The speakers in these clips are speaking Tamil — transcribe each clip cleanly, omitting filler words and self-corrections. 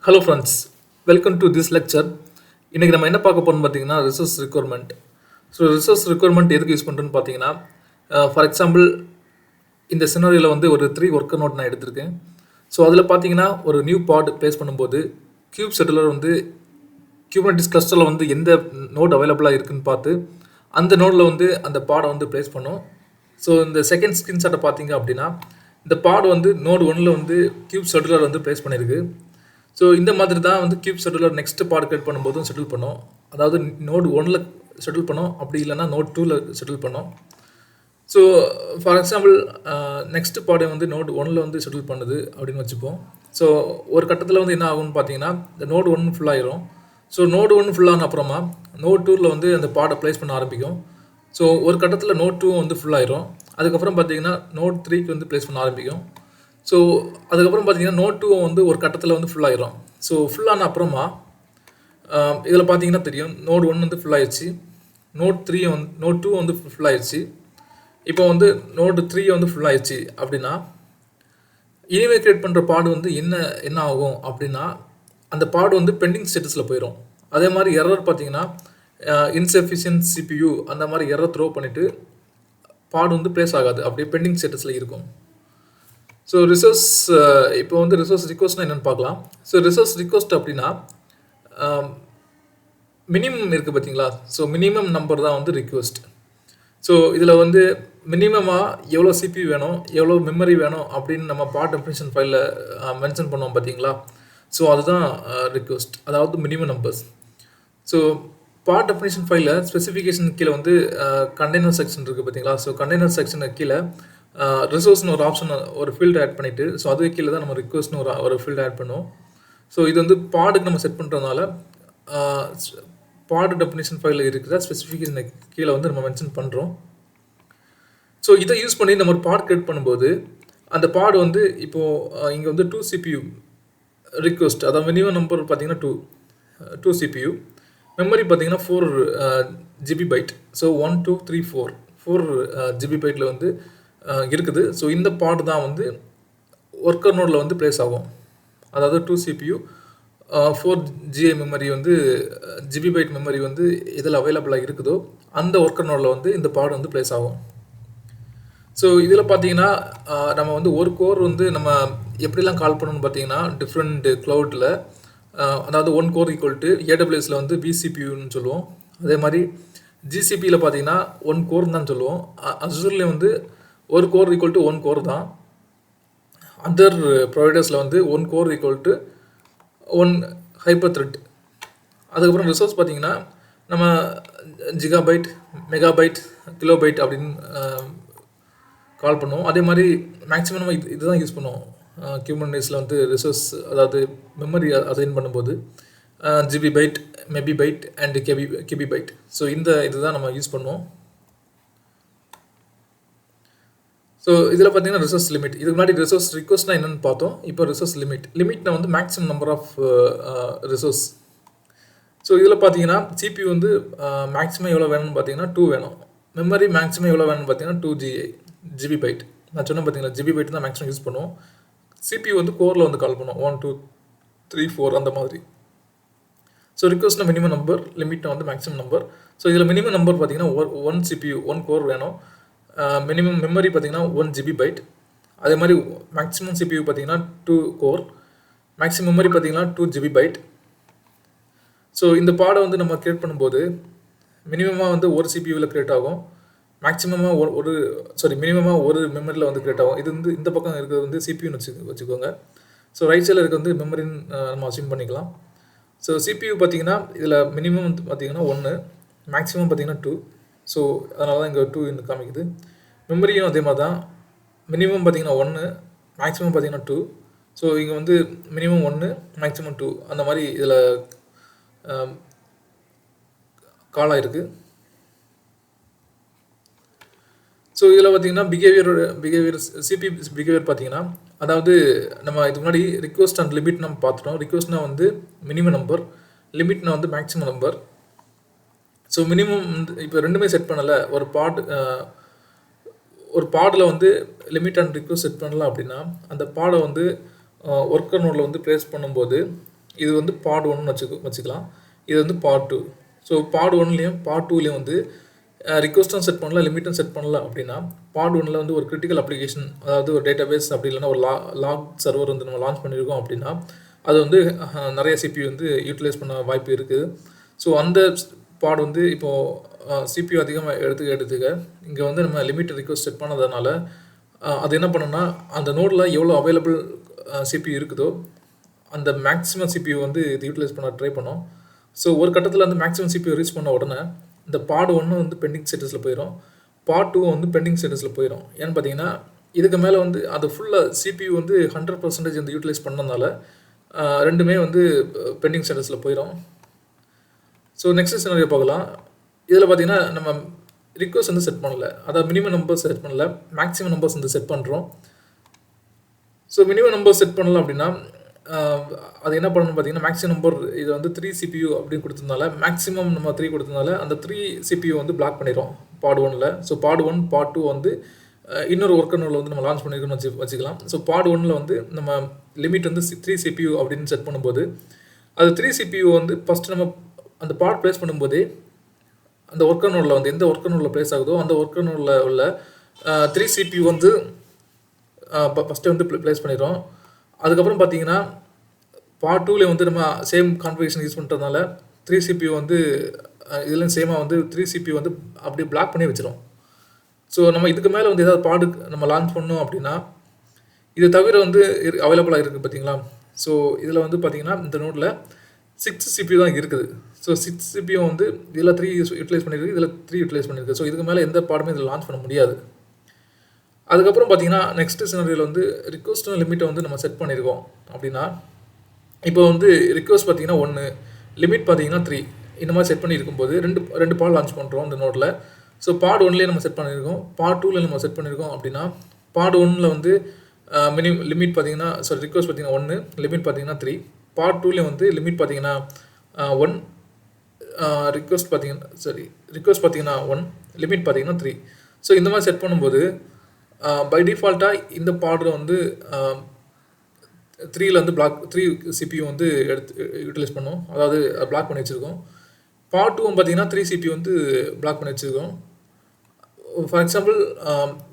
Hello friends, welcome to this lecture. இன்றைக்கி நம்ம என்ன பார்க்க போகிறோம்னு பார்த்தீங்கன்னா resource requirement. So resource requirement எதுக்கு யூஸ் பண்ணுறோன்னு பார்த்தீங்கன்னா, ஃபார் எக்ஸாம்பிள் இந்த சினாரியோவில் வந்து ஒரு 3 ஒர்க்கர் நோட் நான் எடுத்திருக்கேன். ஸோ அதில் பார்த்தீங்கன்னா ஒரு நியூ பாட் ப்ளேஸ் பண்ணும்போது கியூப் செட்டிலர் வந்து Kubernetes கிளஸ்டரில் வந்து எந்த நோட் அவைலபிளாக இருக்குன்னு பார்த்து அந்த நோடில் வந்து அந்த பாடை வந்து ப்ளேஸ் பண்ணும். ஸோ இந்த செகண்ட் ஸ்க்ரீன்ஷாட்டை பார்த்தீங்க அப்படின்னா இந்த பாட் வந்து நோடு 1ல் வந்து கியூப் செட்டிலர் வந்து ப்ளேஸ் பண்ணியிருக்கு. ஸோ இந்த மாதிரி தான் வந்து கியூப் செட்டிலர் நெக்ஸ்ட் பாட் கிரியேட் பண்ணும்போதும் செட்டில் பண்ணோம். அதாவது நோடு 1ல் செட்டில் பண்ணோம், அப்படி இல்லைன்னா நோட் 2ல் செட்டில் பண்ணோம். ஸோ ஃபார் எக்ஸாம்பிள் நெக்ஸ்ட் பாடை வந்து நோடு 1ல் வந்து செட்டில் பண்ணுது அப்படின்னு வச்சுப்போம். ஸோ ஒரு கட்டத்தில் வந்து என்ன ஆகும்னு பார்த்தீங்கன்னா இந்த நோடு 1 ஃபுல்லாகிடும். ஸோ நோடு 1 ஃபுல்லான அப்புறமா நோட் 2ல் வந்து அந்த பாடை ப்ளேஸ் பண்ண ஆரம்பிக்கும். ஸோ ஒரு கட்டத்தில் நோட் 2 வந்து ஃபுல்லாகிடும். அதுக்கப்புறம் பார்த்தீங்கன்னா நோட் 3க்கு வந்து ப்ளேஸ் பண்ண ஆரம்பிக்கும். ஸோ அதுக்கப்புறம் பார்த்தீங்கன்னா நோட் 2 வந்து ஒரு கட்டத்தில் வந்து ஃபுல்லாகிடும். ஸோ ஃபுல்லான அப்புறமா இதில் பார்த்தீங்கன்னா தெரியும் நோட் 1 வந்து ஃபுல்லாகிடுச்சு, நோட் 2 வந்து ஃபுல்லாகிடுச்சு. இப்போ வந்து நோடு 3 வந்து ஃபுல்லாகிடுச்சு அப்படின்னா இனிமே கிரியேட் பண்ணுற பாடு வந்து என்ன ஆகும் அப்படின்னா அந்த பாடு வந்து பெண்டிங் ஸ்டேட்டஸில் போயிடும். அதே மாதிரி எரர் பார்த்தீங்கன்னா இன்சஃபிஷியன்ட் CPU அந்த மாதிரி எரர் த்ரோ பண்ணிவிட்டு பாடு வந்து ப்ளேஸ் ஆகாது, அப்படியே பெண்டிங் ஸ்டேட்டஸில் இருக்கும். ஸோ ரிசோர்ஸ் இப்போ வந்து ரிசோர்ஸ் ரிக்வஸ்ட்னா என்னென்னு பார்க்கலாம். ஸோ ரிசோர்ஸ் ரிக்வஸ்ட் அப்படின்னா மினிமம் இருக்குது பார்த்தீங்களா. ஸோ மினிமம் நம்பர் தான் வந்து ரிக்வஸ்ட். ஸோ இதில் வந்து மினிமமாக எவ்வளோ CPU வேணும், எவ்வளோ மெமரி வேணும் அப்படின்னு நம்ம பார்ட் டெஃபினிஷன் ஃபைலில் மென்ஷன் பண்ணுவோம் பார்த்தீங்களா. ஸோ அதுதான் ரிக்வஸ்ட், அதாவது minimum numbers. So part definition ஃபைலில் ஸ்பெசிஃபிகேஷன் கீழே வந்து கண்டெய்னர் செக்ஷன் இருக்குது பார்த்தீங்களா. ஸோ கண்டெய்னர் செக்ஷனுக்கு கீழே ரிசோர்ஸ்னு ஒரு ஆப்ஷன் ஒரு ஃபீல்டு ஆட் பண்ணிவிட்டு ஸோ அதுக்கு கீழே தான் நம்ம ரிக்வஸ்ட்னு ஒரு ஃபீல்டு ஆட் பண்ணுவோம். ஸோ இது வந்து பாடுக்கு நம்ம செட் பண்ணுறதுனால பாடு டெஃபினிஷன் ஃபைலில் இருக்கிற ஸ்பெசிஃபிகேஷன் கீழே வந்து நம்ம மென்ஷன் பண்ணுறோம். ஸோ இதை யூஸ் பண்ணி நம்ம ஒரு பாட் கிரியேட் பண்ணும்போது அந்த பாடு வந்து இப்போது இங்கே வந்து 2 CPU ரிக்வஸ்ட், அதாவது மினிமம் நம்பர் பார்த்தீங்கன்னா 2 CPU, மெமரி பார்த்தீங்கன்னா 4 GB பைட். ஸோ 1 2 3 4 GB பைட்டில் வந்து இருக்குது. ஸோ இந்த பாட் தான் வந்து ஒர்க்கர் நோடில் வந்து ப்ளேஸ் ஆகும். அதாவது 2 CPU 4 GI மெமரி வந்து GB பைட் மெமரி வந்து இதில் அவைலபிளாக இருக்குதோ அந்த ஒர்க்கர் நோடில் வந்து இந்த பாட் வந்து ப்ளேஸ் ஆகும். ஸோ இதில் பார்த்தீங்கன்னா நம்ம வந்து ஒரு கோர் வந்து நம்ம எப்படிலாம் கால் பண்ணணும்னு பார்த்தீங்கன்னா டிஃப்ரெண்ட் க்ளவுடில், அதாவது 1 கோர் ஈக்குவல் டு AWSல வந்து vCPUன்னு சொல்லுவோம். அதே மாதிரி GCPயில் பார்த்தீங்கன்னா 1 கோர் தான் சொல்லுவோம். அசூர்லேயும் வந்து ஒரு கோர் ஈக்குவல் டு 1 கோர் தான். அதர் ப்ரொவைடர்ஸில் வந்து 1 core equal to 1 hyper thread. அதுக்கப்புறம் ரிசோர்ஸ் பார்த்தீங்கன்னா நம்ம ஜிகாபைட், மெகாபைட், கிலோபைட் அப்படின்னு கால் பண்ணுவோம். அதே மாதிரி மேக்ஸிமம் நம்ம இதுதான் யூஸ் பண்ணுவோம் Kubernetesல வந்து ரிசோர்ஸ், அதாவது மெமரி அசைன் பண்ணும்போது GB byte, mebi byte and KB byte. So இதுதான் நம்ம யூஸ் பண்ணுவோம். ஸோ இதில் பார்த்தீங்கன்னா ரிசோர்ஸ் லிமிட், இதுக்கு முன்னாடி ரிசோர்ஸ் ரிக்வஸ்ட்னா என்னென்னு பார்த்தோம். இப்போ ரிசோர்ஸ் லிமிட்னா வந்து maximum number of resource. So இதில் பார்த்தீங்கன்னா CPU வந்து மேக்ஸிமம் எவ்வளோ வேணும்னு பார்த்தீங்கன்னா 2 வேணும். மெமரி மேக்ஸிமம் எவ்வளோ வேணும்னு பார்த்தீங்கன்னா 2 GB பைட். நான் சொன்னேன் பார்த்தீங்களா, GB பைட் தான் மேக்ஸிமம் யூஸ் பண்ணுவோம். CPU வந்து கோரில் வந்து கால் பண்ணுவோம் 1 2 3 4 அந்த மாதிரி. ஸோ ரிக்வஸ்ட்னா மினிமம் நம்பர், லிமிட்னா வந்து மேக்ஸிமம் நம்பர். ஸோ இதில் மினிமம் நம்பர் பார்த்தீங்கன்னா 1 CPU 1 கோர் வேணும். மினிமம் மெமரி பார்த்தீங்கன்னா 1 GB பைட். அதே மாதிரி மேக்ஸிமம் CPU பார்த்தீங்கன்னா 2 கோர், மேக்ஸிமம் மெமரி பார்த்தீங்கன்னா 2 GB பைட். ஸோ இந்த பாடை வந்து நம்ம கிரியேட் பண்ணும்போது மினிமமாக வந்து ஒரு CPUவில் கிரியேட் ஆகும், மேக்ஸிமமாக மினிமமாக ஒரு மெமரியில் வந்து கிரியேட் ஆகும். இது வந்து இந்த பக்கம் இருக்கிறது வந்து CPUன்னு வச்சுக்கோங்க. ஸோ ரைட் சைடில் இருக்கிறது வந்து மெமரின்னு நம்ம அசியூம் பண்ணிக்கலாம். ஸோ CPU பார்த்தீங்கன்னா இதில் மினிமம் வந்து பார்த்தீங்கன்னா 1, மேக்ஸிமம் பார்த்தீங்கன்னா 2. ஸோ அதனால தான் இங்கே 2 காமிக்குது. மெமரியும் அதே மாதிரி தான், மினிமம் பார்த்தீங்கன்னா 1, மேக்ஸிமம் பார்த்தீங்கன்னா 2. ஸோ இங்கே வந்து மினிமம் 1, மேக்ஸிமம் 2 அந்த மாதிரி இதில் கால் ஆகிருக்கு. ஸோ இதில் பார்த்தீங்கன்னா பிஹேவியர் CPU பிஹேவியர் பார்த்தீங்கன்னா, அதாவது நம்ம இதுக்கு முன்னாடி ரிக்வஸ்ட் அண்ட் லிமிட் நம்ம பார்த்துட்டோம். ரிக்வஸ்ட்னா வந்து மினிமம் நம்பர், லிமிட்னா வந்து மேக்ஸிமம் நம்பர். ஸோ மினிமம் இப்போ ரெண்டுமே செட் பண்ணலை. ஒரு பாடில் வந்து லிமிட் அண்ட் ரிக்வஸ்ட் செட் பண்ணலாம் அப்படின்னா அந்த பாடை வந்து ஒர்க்கர் நோடில் வந்து ப்ளேஸ் பண்ணும்போது இது வந்து பார்ட் ஒன்னு வச்சுக்கலாம். இது வந்து பார்ட் டூ. ஸோ பார்ட் ஒன்லேயும் பார்ட் டூலேயும் வந்து ரிக்வஸ்ட்டும் செட் பண்ணல, லிமிட்டும் செட் பண்ணல அப்படின்னா பார்ட் ஒன்னில் வந்து ஒரு கிரிட்டிக்கல் அப்ளிகேஷன், அதாவது ஒரு டேட்டாபேஸ் அப்படி இல்லைன்னா ஒரு லாக் சர்வர் வந்து நம்ம லான்ச் பண்ணியிருக்கோம் அப்படின்னா அது வந்து நிறைய சிபியூ வந்து யூட்டிலைஸ் பண்ண வாய்ப்பு இருக்குது. ஸோ அந்த பார்ட் வந்து இப்போது சிபியூ அதிகமாக எடுத்துக்க இங்கே வந்து நம்ம லிமிட் ரிக்வஸ்ட் செட் பண்ணதுனால அது என்ன பண்ணுன்னா அந்த நோடில் எவ்வளோ அவைலபிள் சிபியூ இருக்குதோ அந்த மேக்ஸிமம் சிபியூ வந்து இது யூட்டிலைஸ் பண்ண ட்ரை பண்ணோம். ஸோ ஒரு கட்டத்தில் அந்த மேக்ஸிமம் சிபியூ ரீச் பண்ண உடனே இந்த பார்ட் ஒன்று வந்து பெண்டிங் ஸ்டேட்டஸில் போயிடும், பார்ட் டூ வந்து பெண்டிங் ஸ்டேட்டஸில் போயிடும். ஏன்னு பார்த்தீங்கன்னா இதுக்கு மேலே வந்து அது ஃபுல்லாக சிபியூ வந்து 100% வந்து யூட்டிலைஸ் பண்ணதுனால ரெண்டுமே வந்து பெண்டிங் ஸ்டேட்டஸில் போயிடும். ஸோ நெக்ஸ்ட் சினாரியோ பார்க்கலாம். இதில் பார்த்தீங்கன்னா நம்ம ரிக்வஸ்ட் வந்து செட் பண்ணல, அதாவது மினிமம் நம்பர்ஸ் செட் பண்ணல, மேக்ஸிமம் நம்பர்ஸ் வந்து செட் பண்ணுறோம். ஸோ மினிமம் நம்பர் செட் பண்ணலாம் அப்படின்னா அது என்ன பண்ணணும்னு பார்த்தீங்கன்னா மேக்ஸிமம் நம்பர் இது வந்து 3 CPU அப்படின்னு கொடுத்ததுனால மேக்ஸிமம் நம்ம 3 கொடுத்ததுனால அந்த 3 CPU வந்து பிளாக் பண்ணிடும் பார்ட் ஒன்னில். So part one part two வந்து இன்னொரு ஒர்க்கர் நோடில் வந்து நம்ம லான்ச் பண்ணியிருக்கோம்னு வச்சுக்கலாம். ஸோ பார்ட் ஒன்னில் வந்து நம்ம லிமிட் வந்து 3 CPU அப்படின்னு செட் பண்ணும்போது அது 3 CPU வந்து ஃபஸ்ட்டு நம்ம அந்த பார்ட் ப்ளேஸ் பண்ணும்போதே அந்த ஒர்க்கர் நோடில் வந்து எந்த ஒர்க்கர் நோடில் ப்ளேஸ் ஆகுதோ அந்த ஒர்க்கர் நோடில் உள்ள 3 CPU வந்து ஃபஸ்ட்டு வந்து ப்ளேஸ் பண்ணிடுறோம். அதுக்கப்புறம் பார்த்தீங்கன்னா பார்ட் டூவில் வந்து நம்ம சேம் கான்ஃபிகரேஷன் யூஸ் பண்ணுறதுனால 3 CPU வந்து இதுலேயும் சேமாக வந்து 3 CPU வந்து அப்படியே பிளாக் பண்ணி வச்சிடும். ஸோ நம்ம இதுக்கு மேலே வந்து ஏதாவது பார்ட் நம்ம லான்ச் பண்ணோம் அப்படின்னா இது தவிர வந்து அவைலபிளாக இருக்குது பார்த்தீங்களா. ஸோ இதில் வந்து பார்த்தீங்கன்னா இந்த நோட்டில் 6 CPU தான் இருக்குது. ஸோ 6 CPU வந்து இதில் 3 யூட்டிலைஸ் பண்ணியிருக்கு, இதில் 3 யூட்டிலைஸ் பண்ணியிருக்கு. ஸோ இதுக்கு மேலே எந்த பாடமே இதில் லான்ச் பண்ண முடியாது. அதுக்கப்புறம் பார்த்தீங்கன்னா நெக்ஸ்ட் சினாரியோவில் வந்து ரிக்வஸ்ட் லிமிட்டை வந்து நம்ம செட் பண்ணியிருக்கோம் அப்படின்னா இப்போ வந்து ரிக்வஸ்ட் பார்த்தீங்கன்னா 1, லிமிட் பார்த்தீங்கன்னா 3 இந்த மாதிரி செட் பண்ணி இருக்கும்போது ரெண்டு பார்ட் லான்ச் பண்ணுறோம் இந்த நோட்டில். ஸோ பார்ட் ஒன்லேயே நம்ம செட் பண்ணியிருக்கோம், பார்ட் டூவில் நம்ம செட் பண்ணியிருக்கோம் அப்படின்னா பார்ட் ஒன்னில் வந்து லிமிட் பார்த்தீங்கன்னா ரிக்வஸ்ட் பார்த்தீங்கன்னா 1, லிமிட் பார்த்தீங்கன்னா 3. பார்ட் டூவில் வந்து லிமிட் பார்த்தீங்கன்னா 1, ரிக்வஸ்ட் பார்த்தீங்கன்னா 1, லிமிட் பார்த்தீங்கன்னா 3. ஸோ இந்த மாதிரி செட் பண்ணும்போது பை டிஃபால்ட்டாக இந்த பார்டரை வந்து 3ல் வந்து 3 CPU வந்து யூட்டிலைஸ் பண்ணோம், அதாவது பிளாக் பண்ணி வச்சுருக்கோம். பார்ட் டூவும் பார்த்தீங்கன்னா 3 CPU வந்து பிளாக் பண்ணி வச்சுருக்கோம். ஃபார் எக்ஸாம்பிள்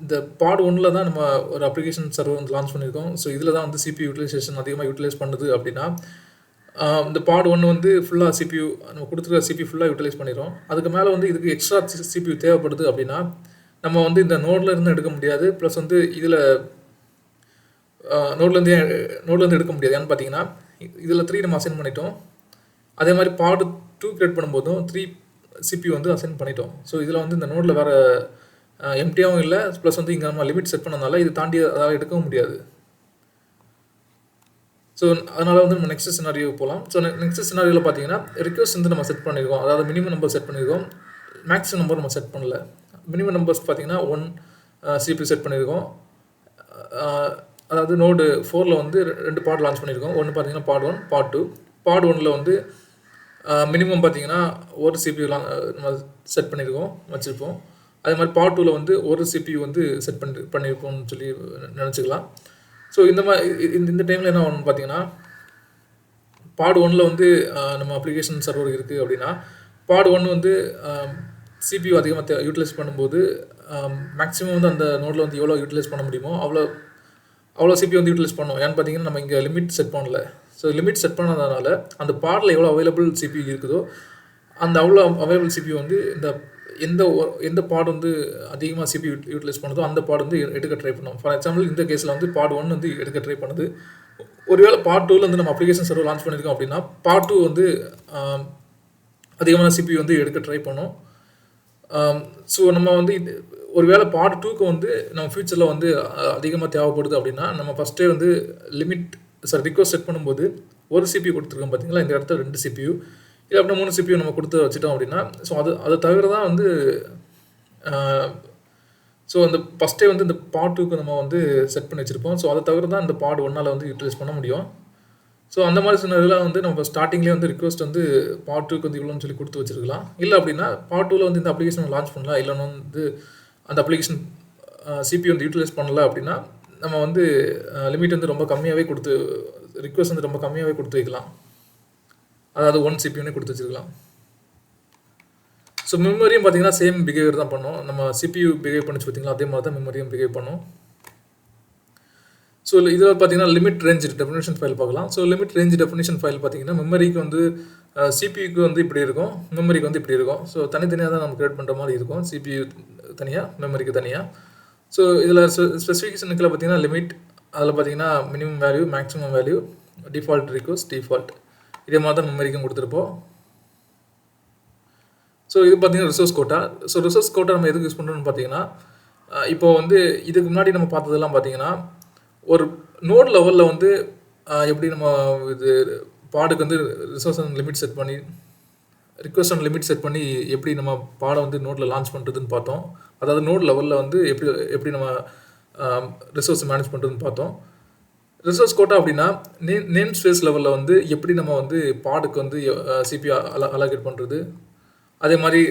இந்த பார்ட் ஒன்னில் தான் நம்ம ஒரு அப்ளிகேஷன் சர்வர் வந்து லான்ச் பண்ணியிருக்கோம். ஸோ இதில் தான் வந்து CPU யூட்டிலைசேஷன் அதிகமாக யூட்டிலைஸ் பண்ணுது அப்படின்னா இந்த பார்ட் ஒன்று வந்து ஃபுல்லாக CPU நம்ம கொடுத்துருக்க CPU ஃபுல்லாக யூட்டிலைஸ் பண்ணிடுறோம். அதுக்கு மேலே வந்து இதுக்கு எக்ஸ்ட்ரா CPU தேவைப்படுது அப்படின்னா நம்ம வந்து இந்த நோடில் இருந்து எடுக்க முடியாது, ப்ளஸ் வந்து இதில் நோட்லேருந்து எடுக்க முடியாது. ஏன்னு பார்த்தீங்கன்னா இதில் 3 நம்ம அசைன் பண்ணிட்டோம், அதே மாதிரி பார்ட் 2 கிரியேட் பண்ணும்போதும் 3 CPU வந்து அசைன் பண்ணிட்டோம். ஸோ இதில் வந்து இந்த நோடில் வேறு எம்டியாகவும் இல்லை, ப்ளஸ் வந்து இங்கே நம்ம லிமிட் செட் பண்ணனால இது தாண்டி அதாவது எடுக்கவும் முடியாது. ஸோ அதனால் வந்து நம்ம நெக்ஸ்ட் சினாரியோ போகலாம். ஸோ நெக்ஸ்ட் சினாரியோவில் பார்த்தீங்கன்னா ரிக்வஸ்ட் வந்து நம்ம செட் பண்ணியிருக்கோம், அதாவது மினிமம் நம்பர் செட் பண்ணியிருக்கோம், மேக்ஸிமம் நம்பர் நம்ம செட் பண்ணல. மினிமம் நம்பர்ஸ் பார்த்தீங்கன்னா 1 CPU செட் பண்ணியிருக்கோம், அதாவது நோடு 4ல் வந்து 2 பார்ட் லான்ச் பண்ணியிருக்கோம். ஒன்று பார்த்தீங்கன்னா பார்ட் 1, பார்ட் 2. பார்ட் 1ல் வந்து மினிமம் பார்த்தீங்கன்னா 1 CPU நம்ம செட் பண்ணியிருக்கோம் வச்சுருப்போம். அதே மாதிரி பார்ட் 2ல் வந்து 1 CPU வந்து செட் பண்ணியிருப்போம்னு சொல்லி நினச்சிக்கலாம். ஸோ இந்த டைமில் என்ன ஆகணும்னு பார்த்தீங்கன்னா பார்ட் 1ல் வந்து நம்ம அப்ளிகேஷன் சர்வர் இருக்குது அப்படின்னா பார்ட் 1 வந்து CPU அதிகமாக யூட்டிலைஸ் பண்ணும்போது மேக்ஸிமம் வந்து அந்த நோடில் வந்து எவ்வளோ யூட்டிலைஸ் பண்ண முடியுமோ அவ்வளோ CPU வந்து யூட்டிலைஸ் பண்ணோம். ஏன்னு பார்த்தீங்கன்னா நம்ம இங்கே லிமிட் செட் பண்ணல. ஸோ லிமிட் செட் பண்ணதுனால அந்த பார்ட்டில் எவ்வளோ அவைலபிள் CPU இருக்குதோ அந்த அவ்வளோ அவைலபிள் CPU வந்து எந்த பார்ட் வந்து அதிகமாக CPU யூட்டிலைஸ் பண்ணுதோ அந்த பார்ட் வந்து எடுக்க ட்ரை பண்ணோம். ஃபார் எக்ஸாம்பிள் இந்த கேஸில் வந்து பார்ட் 1 வந்து எடுக்க ட்ரை பண்ணுது. ஒருவேளை பார்ட் 2ல் வந்து நம்ம அப்ளிகேஷன் சர்வர் லான்ச் பண்ணியிருக்கோம் அப்படின்னா பார்ட் 2 வந்து அதிகமான CPU வந்து எடுக்க ட்ரை பண்ணோம். ஸோ நம்ம வந்து ஒருவேளை பார்ட் 2க்கு வந்து நம்ம ஃபியூச்சரில் வந்து அதிகமாக தேவைப்படுது அப்படின்னா நம்ம ஃபஸ்ட்டே வந்து ரிக்வஸ்ட் செட் பண்ணும்போது 1 CPU கொடுத்துருக்கோம் பார்த்தீங்களா, இந்த இடத்துல 2 CPU இல்லை அப்படின்னா 3 CPU நம்ம கொடுத்து வச்சுட்டோம் அப்படின்னா ஸோ அதை தவிர தான் வந்து ஸோ அந்த ஃபஸ்ட்டே வந்து இந்த பார்ட் 2க்கு நம்ம வந்து செட் பண்ணி வச்சுருப்போம். ஸோ அதை தவிர தான் இந்த பார்ட் 1ஆல் வந்து யூட்டிலைஸ் பண்ண முடியும். ஸோ அந்த மாதிரி சின்னதெல்லாம் வந்து நம்ம ஸ்டார்டிங்லேயே வந்து ரிக்வஸ்ட் வந்து பார்ட் 2க்கு வந்து இவ்வளோன்னு சொல்லி கொடுத்து வச்சுருக்கலாம். இல்லை அப்படின்னா பார்ட் 2ல் வந்து இந்த அப்ளிகேஷன் லான்ச் பண்ணலாம், இல்லைன்னா வந்து அந்த அப்ளிகேஷன் CPU வந்து யூட்டிலைஸ் பண்ணல அப்படின்னா நம்ம வந்து லிமிட் வந்து ரொம்ப கம்மியாகவே ரிக்வஸ்ட் வந்து ரொம்ப கம்மியாகவே கொடுத்து வைக்கலாம். அதாவது 1 சிபியூனே கொடுத்து வச்சுருக்கலாம். ஸோ மெமரியும் பார்த்தீங்கன்னா சேம் பிஹேவியர் தான் பண்ணும். நம்ம சிபியூ பிஹேவ் பண்ணிச்சு பார்த்தீங்களா, அதே மாதிரி தான் மெமரியும் பிஹேவ் பண்ணும். ஸோ இதில் பார்த்தீங்கன்னா லிமிட் ரேஞ்ச் டெஃபினேஷன் ஃபைல் பார்க்கலாம். So limit range definition file பார்த்தீங்கன்னா மெமரிக்கு வந்து சிபியூக்கு வந்து இப்படி இருக்கும், மெமரிக்கு வந்து இப்படி இருக்கும். ஸோ தனித்தனியாக தான் நம்ம கிரியேட் பண்ணுற மாதிரி இருக்கும், சிபியூ தனியாக மெமரிக்கு தனியாக. ஸோ இதில் ஸ்பெசிஃபிகேஷனுக்குள்ள பார்த்தீங்கன்னா லிமிட், அதில் பார்த்தீங்கன்னா minimum value, maximum value, default request, default, இதே மாதிரி தான் மெமரிக்கும் கொடுத்துருப்போம். ஸோ இது பார்த்தீங்கன்னா resource quota. So resource quota நம்ம எதுக்கு யூஸ் பண்ணுறோம்னு பார்த்தீங்கன்னா, இப்போ வந்து இதுக்கு முன்னாடி நம்ம பார்த்ததெல்லாம் பார்த்தீங்கன்னா ஒரு நோட் லெவலில் வந்து எப்படி நம்ம இது பாடுக்கு வந்து ரிசோர்ஸ் அண்ட் லிமிட் செட் பண்ணி, ரிக்வஸ்ட் அண்ட் லிமிட் செட் பண்ணி எப்படி நம்ம பாடை வந்து நோட்டில் லான்ச் பண்ணுறதுன்னு பார்த்தோம். அதாவது நோட் லெவலில் வந்து எப்படி நம்ம ரிசோர்ஸ் மேனேஜ் பண்ணுறதுன்னு பார்த்தோம். ரிசோர்ஸ் கோட்டா அப்படின்னா நேம் ஸ்பேஸ் லெவலில் வந்து எப்படி நம்ம வந்து பாடுக்கு வந்து சிபியூ அலோகேட் பண்ணுறது, அதே மாதிரி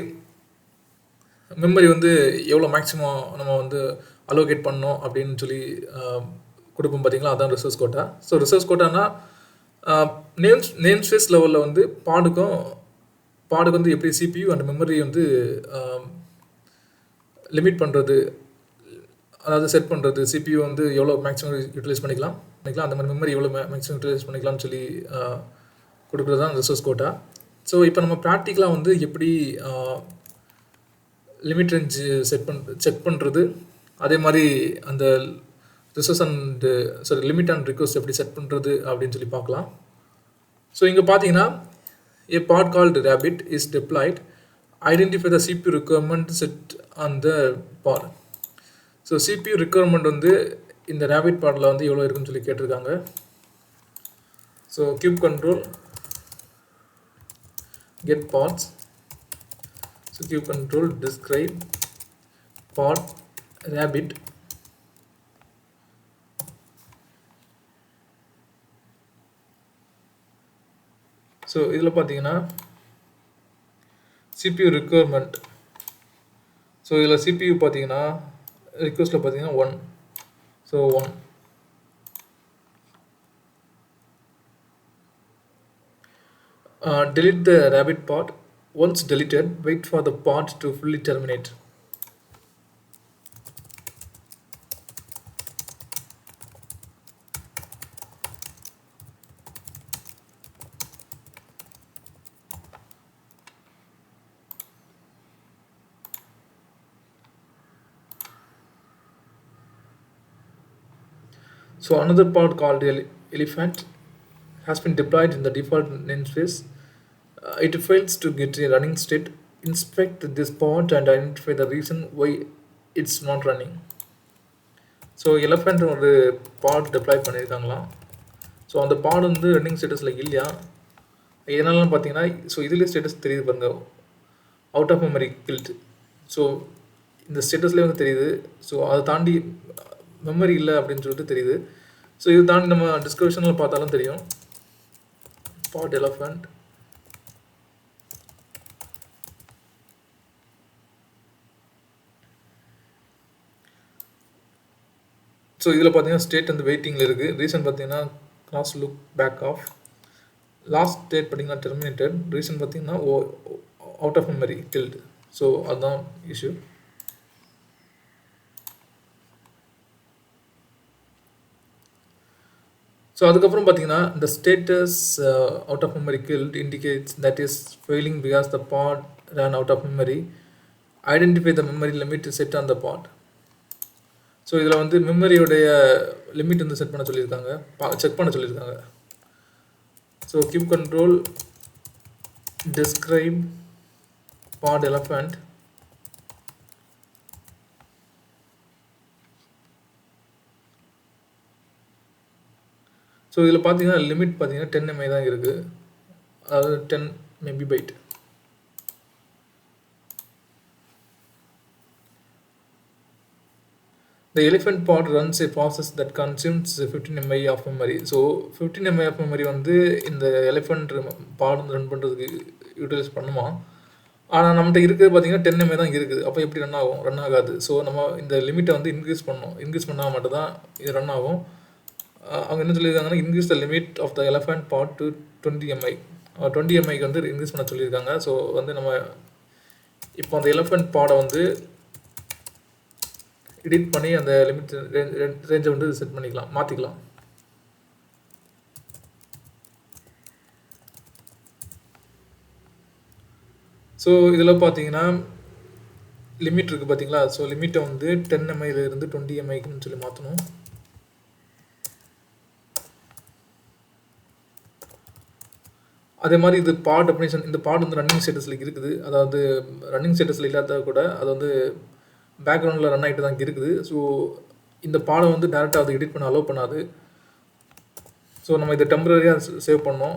மெமரி வந்து எவ்வளோ மேக்ஸிமம் நம்ம வந்து அலோகேட் பண்ணோம் அப்படின்னு சொல்லி கொடுப்போம் பார்த்தீங்களா, அதான் ரிசோர்ஸ் கோட்டா. ஸோ ரிசோர்ஸ் கோட்டானா நேம் ஸ்பேஸ் லெவலில் வந்து பாடுக்கு வந்து எப்படி சிபியூ அண்ட் மெமரி வந்து லிமிட் பண்ணுறது, அதாவது செட் பண்ணுறது, சிபியூ வந்து எவ்வளோ மேக்ஸிமம் யூட்டிலைஸ் பண்ணிக்கலாம், அந்த மாதிரி மெமரி எவ்வளோ மேக்ஸிமம் யூட்டிலைஸ் பண்ணிக்கலாம்னு சொல்லி கொடுக்குறது தான் ரிசோர்ஸ் கோட்டா. ஸோ இப்போ நம்ம ப்ராக்டிக்கலாக வந்து எப்படி லிமிட் ரேஞ்ச் செக் பண்ணுறது, அதே மாதிரி அந்த resource and limit and request எப்படி செட் பண்ணுறது அப்படின்னு சொல்லி பார்க்கலாம். ஸோ இங்கே பார்த்தீங்கன்னா a pod called rabbit is deployed, identify the CPU requirement set on the pod. So CPU requirement வந்து இந்த rabbit பாடில் வந்து எவ்வளோ இருக்குன்னு சொல்லி கேட்டிருக்காங்க. So cube control get pods, so cube control describe pod rabbit, so இதில் பார்த்தீங்கன்னா CPU requirement, ஸோ இதில் CPU பார்த்தீங்கன்னா ரிக்வஸ்ட்டில் பார்த்தீங்கன்னா 1, so 1. Delete the rabbit pod. Once deleted, wait for the pod to fully terminate. So another pod called elephant has been deployed in the default namespace. It fails to get a running state. Inspect this pod and identify the reason why it's not running. So elephant ஒரு பாட் டெப்ளாய் பண்ணியிருக்காங்களாம். ஸோ அந்த பாட் வந்து ரன்னிங் ஸ்டேட்டஸில் இல்லையா, எதனாலும் பார்த்தீங்கன்னா, ஸோ இதுலேயே ஸ்டேட்டஸ் தெரியுது பாருங்க, out of memory killed. So இந்த ஸ்டேட்டஸ்லேயே வந்து தெரியுது. ஸோ அதை தாண்டி மெமரி இல்லை அப்படின்னு சொல்லிட்டு தெரியுது. ஸோ இது தாண்டி நம்ம டிஸ்கிரிப்ஷனில் பார்த்தாலும் தெரியும், பாட் எலஃபண்ட். ஸோ இதில் பார்த்தீங்கன்னா ஸ்டேட் வந்து வெயிட்டிங்கில் இருக்குது. ரீசன் பார்த்தீங்கன்னா crash loop back off. Last state பார்த்தீங்கன்னா டெர்மினேட்டட். ரீசன் பார்த்தீங்கன்னா out of memory killed. So அதுதான் இஷ்யூ. ஸோ அதுக்கப்புறம் பார்த்தீங்கன்னா இந்த status out of memory killed indicates that is failing because the pod ran out of memory. Identify the memory limit set on the pod. So இதில் வந்து மெமரியோடைய லிமிட் வந்து செட் பண்ண சொல்லியிருக்காங்க, செக் பண்ண சொல்லியிருக்காங்க. ஸோ கியூப் கண்ட்ரோல் டிஸ்கிரைப் பாட் எலஃபண்ட். ஸோ இதில் பார்த்தீங்கன்னா லிமிட் பார்த்தீங்கன்னா 10 MB தான் இருக்குது, அதாவது 10 MB. The elephant pod runs a process that consumes 15 MB of memory. So 15 MB of memory வந்து இந்த எலிஃபண்ட் பாட் வந்து ரன் பண்ணுறதுக்கு யூட்டிலைஸ் பண்ணுமா. ஆனால் நம்மகிட்ட இருக்கிறது பார்த்தீங்கன்னா 10 MB தான் இருக்குது. அப்போ எப்படி ரன் ஆகும்? ரன் ஆகாது. ஸோ நம்ம இந்த லிமிட்டை வந்து இன்க்ரீஸ் பண்ணணும். இன்க்ரீஸ் பண்ணால் மட்டும் தான் இது ரன் ஆகும். அவங்க என்ன சொல்லியிருக்காங்கன்னா, increase the limit of the elephant pod to 20 MB. 20 எம்ஐக்கு வந்து இன்க்ரீஸ் பண்ண சொல்லியிருக்காங்க. ஸோ வந்து நம்ம இப்போ அந்த எலஃபண்ட் பாடை வந்து எடிட் பண்ணி அந்த லிமிட் ரேஞ்சை வந்து செட் பண்ணிக்கலாம், மாற்றிக்கலாம். ஸோ இதில் பார்த்தீங்கன்னா லிமிட் இருக்குது பார்த்தீங்களா. ஸோ லிமிட்டை வந்து 10 எம்ஐலேருந்து 20 எம்ஐக்குன்னு சொல்லி மாற்றணும். அதே மாதிரி இது பாட் டெஃபினேஷன், இந்த பாட் வந்து ரன்னிங் ஸ்டேட்டஸில் இருக்குது. அதாவது ரன்னிங் ஸ்டேட்டஸில் இல்லாத கூட அது வந்து பேக்ரவுண்டில் ரன் ஆகிட்டு தான் இருக்குது. ஸோ இந்த பாடை வந்து டேரெக்டாக அதை எடிட் பண்ண அலோவ் பண்ணாது. ஸோ நம்ம இதை டெம்பரரியாக சேவ் பண்ணோம்.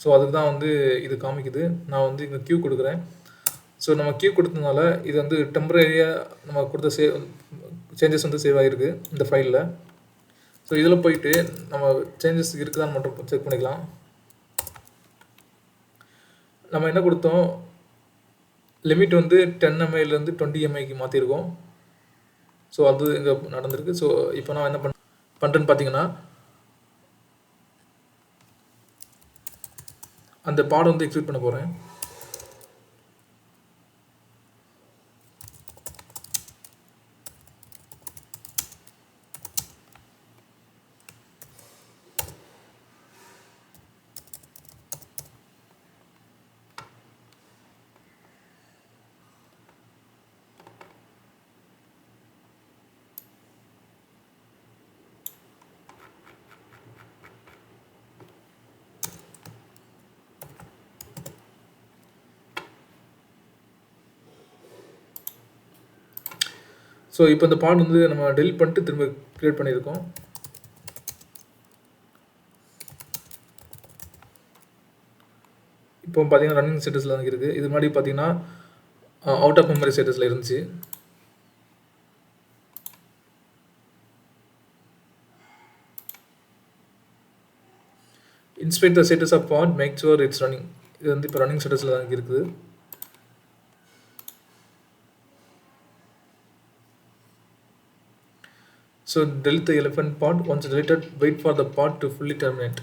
ஸோ அதுக்கு தான் வந்து இது காமிக்குது. நான் வந்து இங்கே கியூ கொடுக்குறேன். ஸோ நம்ம கியூ கொடுத்ததுனால இது வந்து டெம்பரரியாக நம்ம கொடுத்த சேஞ்சஸ் வந்து சேவ் ஆகிருக்கு இந்த ஃபைலில். ஸோ இதில் போயிட்டு நம்ம சேஞ்சஸ் இருக்குதான்னு மட்டும் செக் பண்ணிக்கலாம். நம்ம என்ன கொடுத்தோம், லிமிட் வந்து 10 எம்ஐலேருந்து 20 எம்ஐக்கு மாற்றிருக்கோம். ஸோ அது இங்கே நடந்திருக்கு. ஸோ இப்போ நான் என்ன பண்ணுறேன்னு பார்த்தீங்கன்னா, அந்த பாடம் வந்து எக்ஸிக்யூட் பண்ண போகிறேன். ஸோ இப்போ இந்த பாட் வந்து நம்ம டெலிட் பண்ணிட்டு திரும்ப க்ரியேட் பண்ணியிருக்கோம். இப்போ பார்த்தீங்கன்னா ரன்னிங் ஸ்டேட்டஸில் தான் இருக்குது. இது முன்னாடி பார்த்தீங்கன்னா அவுட் ஆஃப் மெமரி ஸ்டேட்டஸில் இருந்துச்சு. Inspect the status of pod, make sure it's running. இது வந்து இப்போ ரன்னிங் ஸ்டேட்டஸில் தான் இருக்குது. So delete the elephant pod. Once deleted, wait for the pod to fully terminate.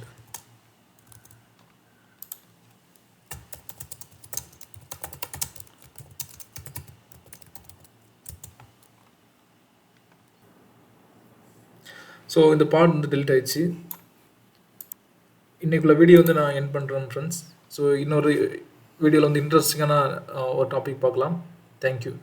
So இந்த பாட் வந்து டெலிட் ஆயிடுச்சு. இன்றைக்குள்ள வீடியோ வந்து நான் என் பண்ணுறேன் ஃப்ரெண்ட்ஸ். ஸோ இன்னொரு வீடியோவில் வந்து இன்ட்ரெஸ்டிங்கான ஒரு டாபிக் பார்க்கலாம். தேங்க்யூ.